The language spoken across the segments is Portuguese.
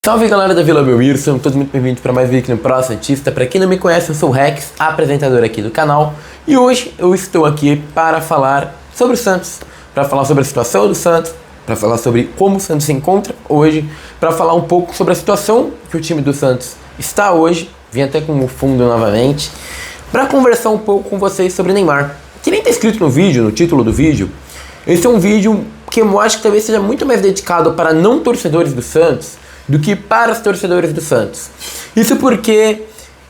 Salve galera da Vila Belmiro, sejam todos muito bem-vindos para mais um vídeo aqui no Pro Santista. Para quem não me conhece, eu sou o Rex, apresentador aqui do canal. E hoje eu estou aqui para falar sobre o Santos, para falar sobre a situação do Santos, para falar sobre como o Santos se encontra hoje, para falar um pouco sobre a situação que o time do Santos está hoje. Vim até com o fundo novamente, para conversar um pouco com vocês sobre Neymar. Que nem está escrito no vídeo, no título do vídeo, esse é um vídeo que eu acho que talvez seja muito mais dedicado para não torcedores do Santos do que para os torcedores do Santos. Isso porque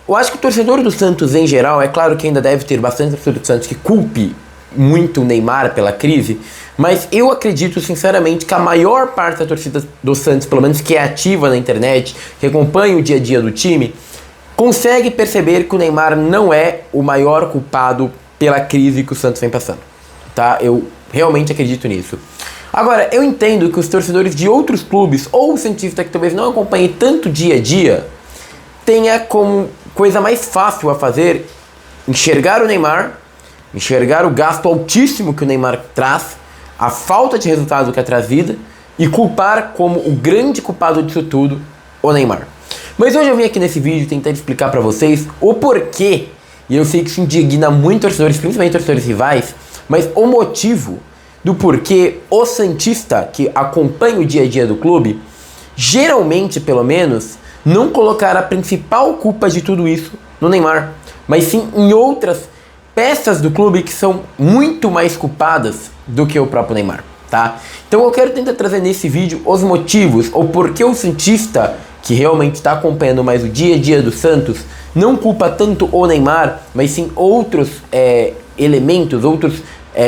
eu acho que o torcedor do Santos em geral, é claro que ainda deve ter bastante torcedor do Santos que culpe muito o Neymar pela crise, mas eu acredito sinceramente que a maior parte da torcida do Santos, pelo menos que é ativa na internet, que acompanha o dia a dia do time, consegue perceber que o Neymar não é o maior culpado pela crise que o Santos vem passando, tá? Eu realmente acredito nisso. Agora, eu entendo que os torcedores de outros clubes, ou o cientista que talvez não acompanhe tanto dia a dia, tenha como coisa mais fácil a fazer enxergar o Neymar, enxergar o gasto altíssimo que o Neymar traz, a falta de resultado que é trazida, e culpar como o grande culpado disso tudo o Neymar. Mas hoje eu vim aqui nesse vídeo tentar explicar pra vocês o porquê, e eu sei que isso indigna muito torcedores, principalmente torcedores rivais, mas o motivo do porquê o santista que acompanha o dia a dia do clube, geralmente pelo menos, não colocar a principal culpa de tudo isso no Neymar, mas sim em outras peças do clube que são muito mais culpadas do que o próprio Neymar, tá? Então eu quero tentar trazer nesse vídeo os motivos, ou porquê o santista que realmente está acompanhando mais o dia a dia do Santos não culpa tanto o Neymar, mas sim outros elementos,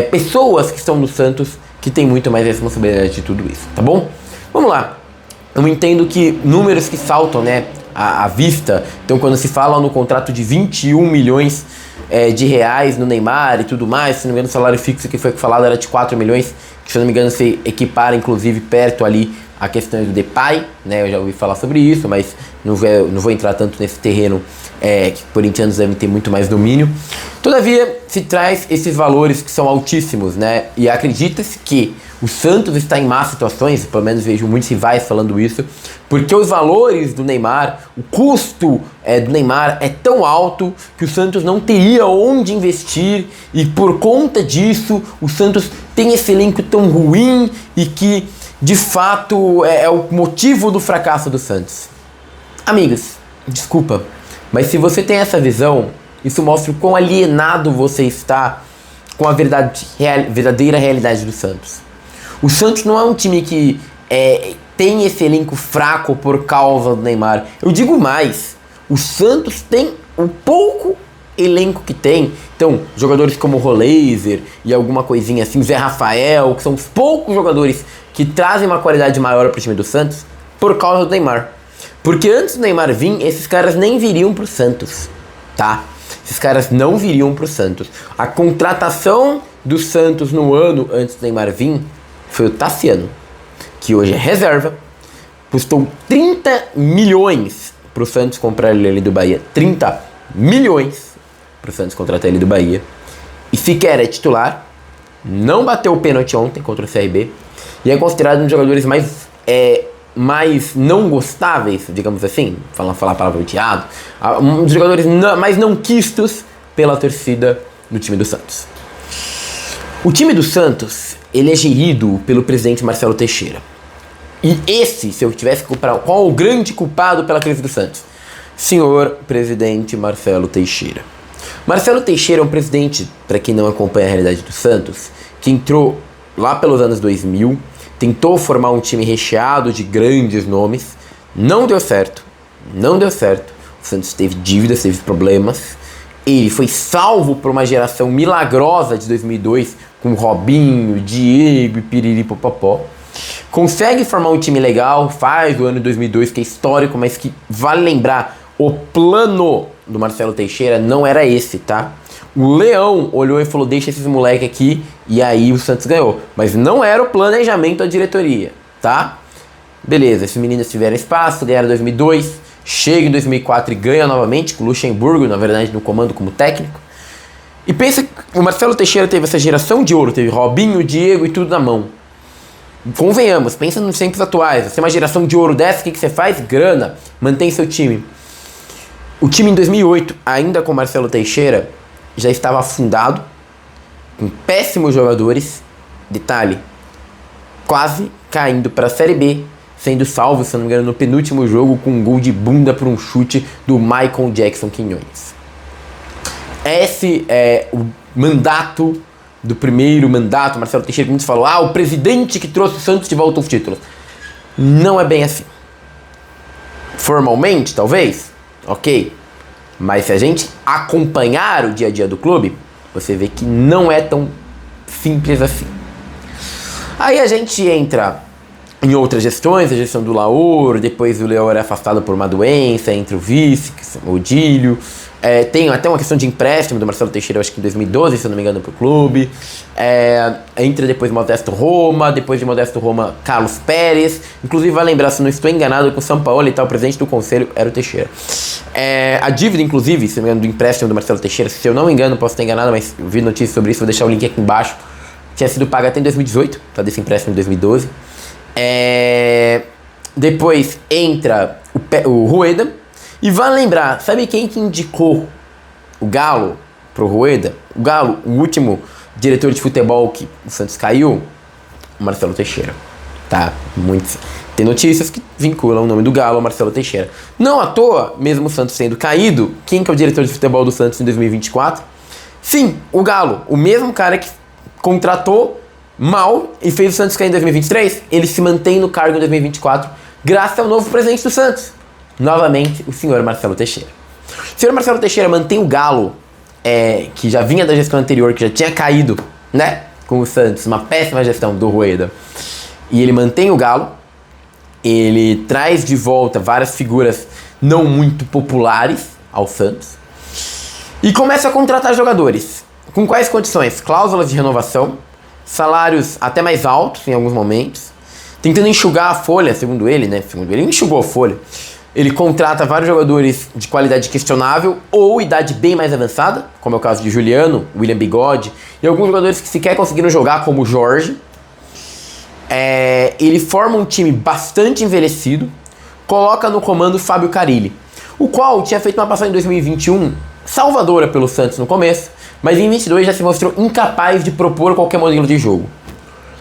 pessoas que estão no Santos que tem muito mais responsabilidade de tudo isso, tá bom? Vamos lá. Eu entendo que números que saltam, né, à vista, então quando se fala no contrato de 21 milhões de reais no Neymar e tudo mais, se não me engano o salário fixo que foi falado era de 4 milhões, que se não me engano se equipara inclusive perto ali a questão do Depay, né, eu já ouvi falar sobre isso, mas não vou entrar tanto nesse terreno que corintianos devem ter muito mais domínio. Todavia, se traz esses valores que são altíssimos, né? E acredita-se que o Santos está em más situações, pelo menos vejo muitos rivais falando isso, porque os valores do Neymar, o custo do Neymar é tão alto que o Santos não teria onde investir e por conta disso o Santos tem esse elenco tão ruim e que de fato é o motivo do fracasso do Santos. Amigos, desculpa, mas se você tem essa visão, isso mostra o quão alienado você está com a verdadeira realidade do Santos. O Santos não é um time que tem esse elenco fraco por causa do Neymar. Eu digo mais, o Santos tem um pouco elenco que tem. Então, jogadores como o Roleiser e alguma coisinha assim, Zé Rafael, que são os poucos jogadores que trazem uma qualidade maior para o time do Santos por causa do Neymar. Porque antes do Neymar vir, esses caras nem viriam pro Santos, tá? Esses caras não viriam pro Santos. A contratação do Santos no ano antes do Neymar vir foi o Tassiano, que hoje é reserva, custou 30 milhões pro Santos comprar ele ali do Bahia. 30 milhões pro Santos contratar ele do Bahia. E sequer é titular, não bateu o pênalti ontem contra o CRB, e é considerado um dos jogadores mais não gostáveis, digamos assim, falar a palavra odiado, um dos jogadores mais não quistos pela torcida do time do Santos. O time do Santos, ele é gerido pelo presidente Marcelo Teixeira. E esse, se eu tivesse que comparar, qual o grande culpado pela crise do Santos? Senhor presidente Marcelo Teixeira. Marcelo Teixeira é um presidente, para quem não acompanha a realidade do Santos, que entrou lá pelos anos 2000, tentou formar um time recheado de grandes nomes, não deu certo, o Santos teve dívidas, teve problemas, ele foi salvo por uma geração milagrosa de 2002, com Robinho, Diego e Piriri Popopó, consegue formar um time legal, faz o ano de 2002 que é histórico, mas que vale lembrar, o plano do Marcelo Teixeira não era esse, tá? O Leão olhou e falou, deixa esses moleque aqui, e aí o Santos ganhou. Mas não era o planejamento da diretoria, tá? Beleza, esses meninos tiveram espaço, ganharam em 2002, chega em 2004 e ganha novamente, com o Luxemburgo, na verdade, no comando como técnico. E pensa que o Marcelo Teixeira teve essa geração de ouro, teve Robinho, Diego e tudo na mão. convenhamos, pensa nos tempos atuais. Você é uma geração de ouro dessa, o que você faz? Grana, mantém seu time. O time em 2008, ainda com Marcelo Teixeira, já estava afundado, com péssimos jogadores. Detalhe, quase caindo para a Série B, sendo salvo, se não me engano, no penúltimo jogo com um gol de bunda por um chute do Michael Jackson Quinhões. Esse é o mandato do primeiro mandato, Marcelo Teixeira, que muitos falam, o presidente que trouxe o Santos de volta aos títulos. Não é bem assim. Formalmente, talvez, ok. Mas se a gente acompanhar o dia a dia do clube, você vê que não é tão simples assim. Aí a gente entra em outras gestões, a gestão do Laor, depois o Laor é afastado por uma doença, entra o vice, o Odílio. Tem até uma questão de empréstimo do Marcelo Teixeira, acho que em 2012, se eu não me engano, para o clube. Entra depois Modesto Roma, depois de Modesto Roma, Carlos Pérez. Inclusive, vai lembrar, se não estou enganado, com o São Paulo e tal, o presidente do conselho era o Teixeira. A dívida, inclusive, se não me engano, do empréstimo do Marcelo Teixeira, se eu não me engano, posso estar enganado, mas eu vi notícias sobre isso, vou deixar o link aqui embaixo. Tinha sido paga até em 2018, tá, desse empréstimo em 2012. Depois entra o Rueda. E vale lembrar, sabe quem que indicou o Galo pro Rueda? O Galo, o último diretor de futebol que o Santos caiu, o Marcelo Teixeira. Tá? Tem notícias que vinculam o nome do Galo ao Marcelo Teixeira. Não à toa, mesmo o Santos sendo caído, quem que é o diretor de futebol do Santos em 2024? Sim, o Galo, o mesmo cara que contratou mal e fez o Santos cair em 2023, ele se mantém no cargo em 2024 graças ao novo presidente do Santos. Novamente, o senhor Marcelo Teixeira. O senhor Marcelo Teixeira mantém o Galo, que já vinha da gestão anterior, que já tinha caído, né, com o Santos, uma péssima gestão do Rueda. E ele mantém o Galo, ele traz de volta várias figuras não muito populares ao Santos e começa a contratar jogadores. Com quais condições? Cláusulas de renovação, salários até mais altos em alguns momentos, tentando enxugar a folha, segundo ele, né? Segundo ele enxugou a folha. Ele contrata vários jogadores de qualidade questionável ou idade bem mais avançada, como é o caso de Juliano, William Bigode, e alguns jogadores que sequer conseguiram jogar, como o Jorge. Ele forma um time bastante envelhecido, coloca no comando Fábio Carille, o qual tinha feito uma passagem em 2021 salvadora pelo Santos no começo, mas em 2022 já se mostrou incapaz de propor qualquer modelo de jogo.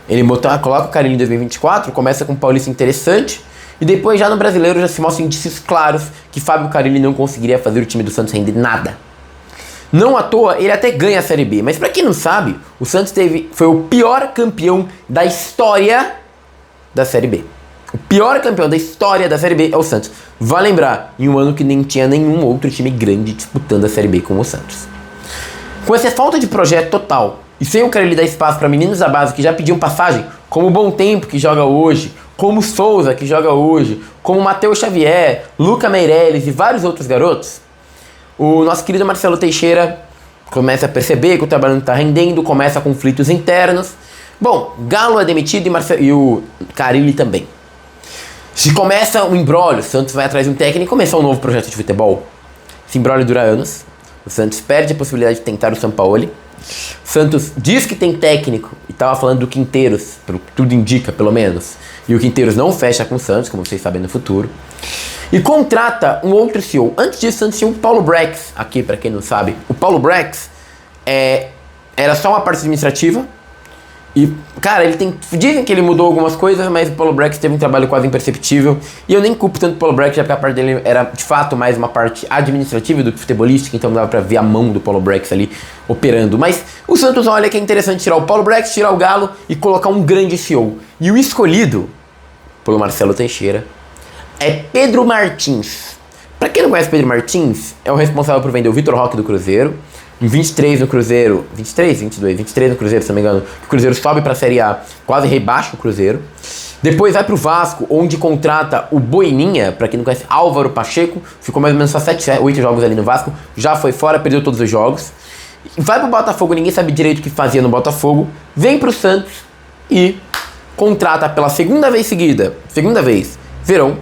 Ele coloca o Carille em 2024, começa com um Paulista interessante, e depois já no Brasileiro já se mostram indícios claros que Fábio Carille não conseguiria fazer o time do Santos render nada. Não à toa, ele até ganha a Série B, mas pra quem não sabe, o Santos foi o pior campeão da história da Série B. O pior campeão da história da Série B é o Santos. Vale lembrar, em um ano que nem tinha nenhum outro time grande disputando a Série B com o Santos. Com essa falta de projeto total, e sem o Carille dar espaço para meninos da base que já pediam passagem, como o Bom Tempo que joga hoje, como o Souza que joga hoje, como o Matheus Xavier, Luca Meirelles e vários outros garotos, o nosso querido Marcelo Teixeira começa a perceber que o trabalho não está rendendo, começa a conflitos internos. Bom, Galo é demitido e o Carille também. Se começa um imbróglio, o Santos vai atrás de um técnico e começa um novo projeto de futebol. Esse imbróglio dura anos, o Santos perde a possibilidade de tentar o Sampaoli. Santos diz que tem técnico e estava falando do Quinteiros, pelo que tudo indica, pelo menos. E o Quinteiros não fecha com o Santos, como vocês sabem no futuro. E contrata um outro CEO. Antes disso, o Santos tinha o Paulo Brex, aqui para quem não sabe. O Paulo Brex era só uma parte administrativa. E, cara, dizem que ele mudou algumas coisas, mas o Paulo Brex teve um trabalho quase imperceptível. E eu nem culpo tanto o Paulo Brex, já que a parte dele era, de fato, mais uma parte administrativa do que futebolística, então dava pra ver a mão do Paulo Brex ali operando. Mas o Santos olha que é interessante tirar o Paulo Brex, tirar o Galo e colocar um grande CEO. E o escolhido pelo Marcelo Teixeira é Pedro Martins. Pra quem não conhece Pedro Martins, é o responsável por vender o Vitor Roque do Cruzeiro. Em 23 no Cruzeiro, 23 no Cruzeiro, se não me engano, o Cruzeiro sobe pra Série A, quase rebaixa o Cruzeiro. Depois vai pro Vasco, onde contrata o Boininha, pra quem não conhece, Álvaro Pacheco, ficou mais ou menos só 8 jogos ali no Vasco, já foi fora, perdeu todos os jogos. Vai pro Botafogo, ninguém sabe direito o que fazia no Botafogo, vem pro Santos e contrata pela Verón,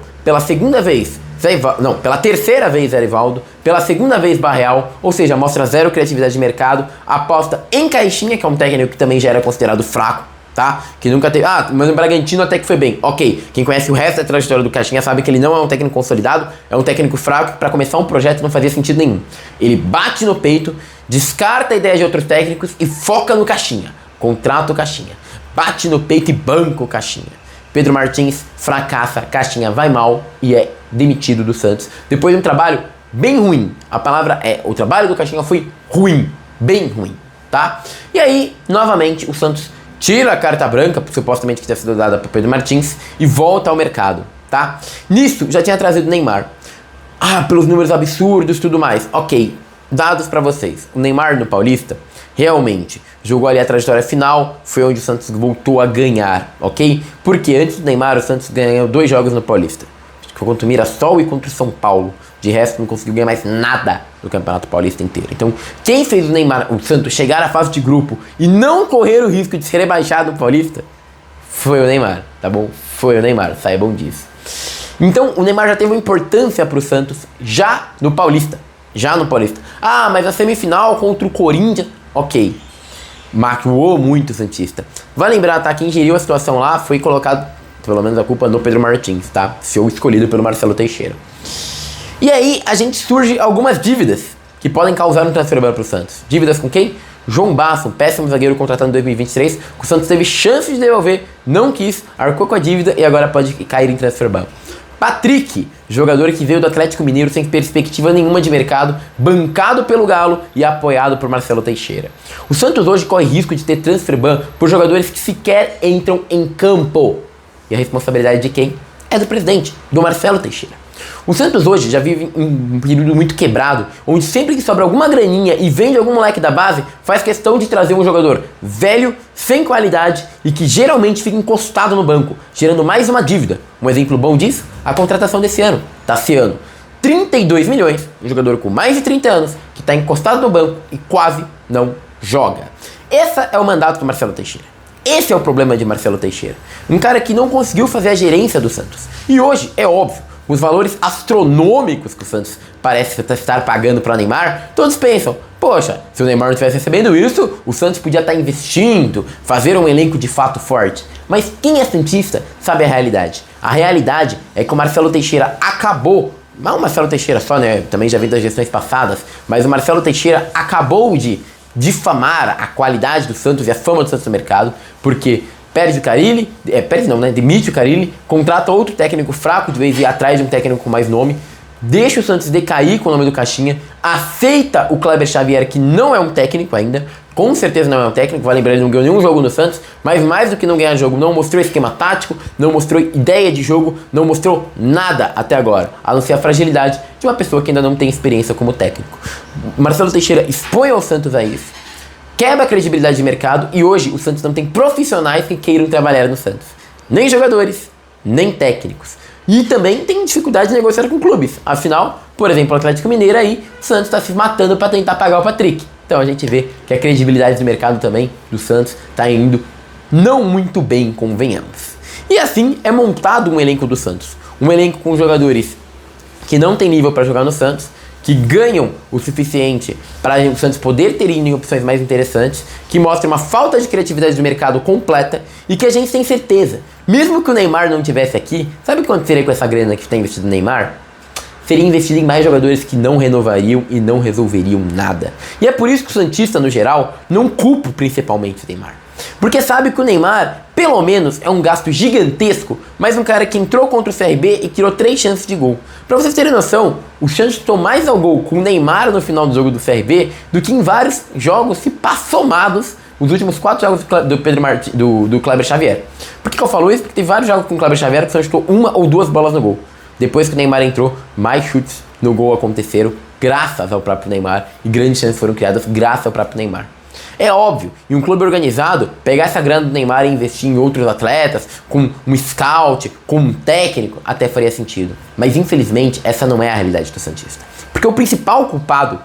pela terceira vez Erivaldo, pela segunda vez Barreal, ou seja, mostra zero criatividade de mercado, aposta em Caixinha, que é um técnico que também já era considerado fraco, tá? Que nunca teve... mas o Bragantino até que foi bem. Ok, quem conhece o resto da trajetória do Caixinha sabe que ele não é um técnico consolidado, é um técnico fraco que pra começar um projeto não fazia sentido nenhum. Ele bate no peito, descarta a ideia de outros técnicos e foca no Caixinha. Contrata o Caixinha. Bate no peito e banca o Caixinha. Pedro Martins fracassa, Caixinha vai mal e é demitido do Santos. Depois de um trabalho bem ruim. A palavra é, o trabalho do Caixinha foi ruim, bem ruim, tá? E aí, novamente, o Santos tira a carta branca, supostamente que tinha sido dada para Pedro Martins, e volta ao mercado, tá? Nisso, já tinha trazido o Neymar. Pelos números absurdos e tudo mais. Ok, dados para vocês. O Neymar no Paulista, realmente, jogou ali a trajetória final, foi onde o Santos voltou a ganhar, ok? Porque antes do Neymar, o Santos ganhou 2 jogos no Paulista. Foi contra o Mirassol e contra o São Paulo. De resto, não conseguiu ganhar mais nada do Campeonato Paulista inteiro. Então, quem fez o Neymar, o Santos, chegar à fase de grupo e não correr o risco de ser rebaixado no Paulista, foi o Neymar, tá bom? Foi o Neymar, saibam disso. Então, o Neymar já teve uma importância pro Santos já no Paulista. Já no Paulista. Mas a semifinal contra o Corinthians, ok. Machuou muito o Santista. Vai lembrar, tá? Quem geriu a situação lá foi colocado, pelo menos a culpa do Pedro Martins, tá? Seu escolhido pelo Marcelo Teixeira. E aí, a gente surge algumas dívidas que podem causar um transfer ban pro Santos. Dívidas com quem? João Basso, um péssimo zagueiro contratado em 2023, que o Santos teve chance de devolver, não quis, arcou com a dívida e agora pode cair em transfer ban. Patrick, jogador que veio do Atlético Mineiro sem perspectiva nenhuma de mercado, bancado pelo Galo e apoiado por Marcelo Teixeira. O Santos hoje corre risco de ter transfer ban por jogadores que sequer entram em campo. E a responsabilidade de quem? É do presidente, do Marcelo Teixeira. O Santos hoje já vive um período muito quebrado, onde sempre que sobra alguma graninha e vende algum moleque da base, faz questão de trazer um jogador velho, sem qualidade e que geralmente fica encostado no banco, gerando mais uma dívida. Um exemplo bom disso, a contratação desse ano, Tassiano. 32 milhões, um jogador com mais de 30 anos, que está encostado no banco e quase não joga. Esse é o mandato do Marcelo Teixeira. Esse é o problema de Marcelo Teixeira. Um cara que não conseguiu fazer a gerência do Santos. E hoje, é óbvio, os valores astronômicos que o Santos parece estar pagando para Neymar, todos pensam, poxa, se o Neymar não estivesse recebendo isso, o Santos podia estar investindo, fazer um elenco de fato forte. Mas quem é santista sabe a realidade. A realidade é que o Marcelo Teixeira acabou, não o Marcelo Teixeira só, né, também já vem das gestões passadas, mas o Marcelo Teixeira acabou de difamar a qualidade do Santos e a fama do Santos no mercado, porque perde o Carille, demite o Carille, contrata outro técnico fraco de vez de ir atrás de um técnico com mais nome, deixa o Santos decair com o nome do Caixinha, aceita o Kleber Xavier, que não é um técnico ainda, com certeza não é um técnico, vai lembrar, ele não ganhou nenhum jogo no Santos, mas mais do que não ganhar jogo, não mostrou esquema tático, não mostrou ideia de jogo, não mostrou nada até agora, a não ser a fragilidade de uma pessoa que ainda não tem experiência como técnico. Marcelo Teixeira expõe ao Santos a isso, quebra a credibilidade de mercado e hoje o Santos não tem profissionais que queiram trabalhar no Santos. Nem jogadores, nem técnicos. E também tem dificuldade de negociar com clubes. Afinal, por exemplo, o Atlético Mineiro aí, o Santos está se matando para tentar pagar o Patrick. Então a gente vê que a credibilidade do mercado também do Santos está indo não muito bem, convenhamos. E assim é montado um elenco do Santos. Um elenco com jogadores que não tem nível para jogar no Santos, que ganham o suficiente para o Santos poder ter em opções mais interessantes, que mostra uma falta de criatividade do mercado completa e que a gente tem certeza, mesmo que o Neymar não estivesse aqui, sabe o que aconteceria com essa grana que está investido no Neymar? Seria investido em mais jogadores que não renovariam e não resolveriam nada. E é por isso que o santista, no geral, não culpa principalmente o Neymar. Porque sabe que o Neymar, pelo menos, é um gasto gigantesco, mas um cara que entrou contra o CRB e tirou 3 chances de gol. Pra vocês terem noção, o Santos chutou mais ao gol com o Neymar no final do jogo do CRB do que em vários jogos se somados, os últimos 4 jogos do Pedro do Kleber Xavier. Por que eu falo isso? Porque tem vários jogos com o Kleber Xavier que o Santos chutou 1 ou 2 bolas no gol. Depois que o Neymar entrou, mais chutes no gol aconteceram graças ao próprio Neymar e grandes chances foram criadas graças ao próprio Neymar. É óbvio, em um clube organizado, pegar essa grana do Neymar e investir em outros atletas, com um scout, com um técnico, até faria sentido. Mas infelizmente, essa não é a realidade do santista. Porque o principal culpado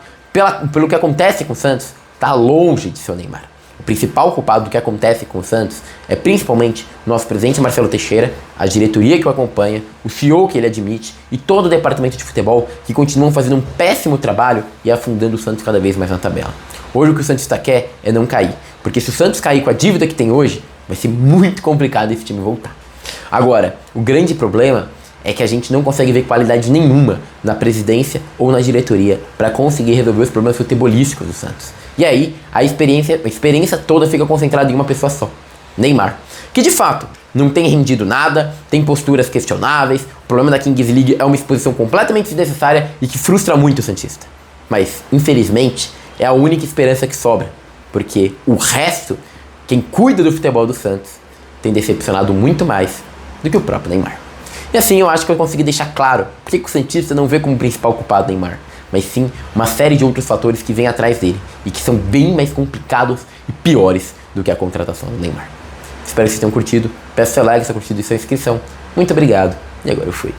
pelo que acontece com o Santos está longe de ser o Neymar. O principal culpado do que acontece com o Santos é principalmente o nosso presidente Marcelo Teixeira, a diretoria que o acompanha, o CEO que ele admite e todo o departamento de futebol que continuam fazendo um péssimo trabalho e afundando o Santos cada vez mais na tabela. Hoje o que o Santista quer é não cair, porque se o Santos cair com a dívida que tem hoje, Vai ser muito complicado esse time voltar. Agora, o grande problema é que a gente não consegue ver qualidade nenhuma na presidência ou na diretoria para conseguir resolver os problemas futebolísticos do Santos. E aí, a experiência toda fica concentrada em uma pessoa só, Neymar. Que de fato, não tem rendido nada, tem posturas questionáveis, o problema da Kings League é uma exposição completamente desnecessária e que frustra muito o santista. Mas, infelizmente, é a única esperança que sobra, porque o resto, quem cuida do futebol do Santos, tem decepcionado muito mais do que o próprio Neymar. E assim eu acho que eu consegui deixar claro por que o santista não vê como principal culpado Neymar, mas sim uma série de outros fatores que vêm atrás dele e que são bem mais complicados e piores do que a contratação do Neymar. Espero que vocês tenham curtido, peço seu like, sua curtida e sua inscrição. Muito obrigado, e agora eu fui.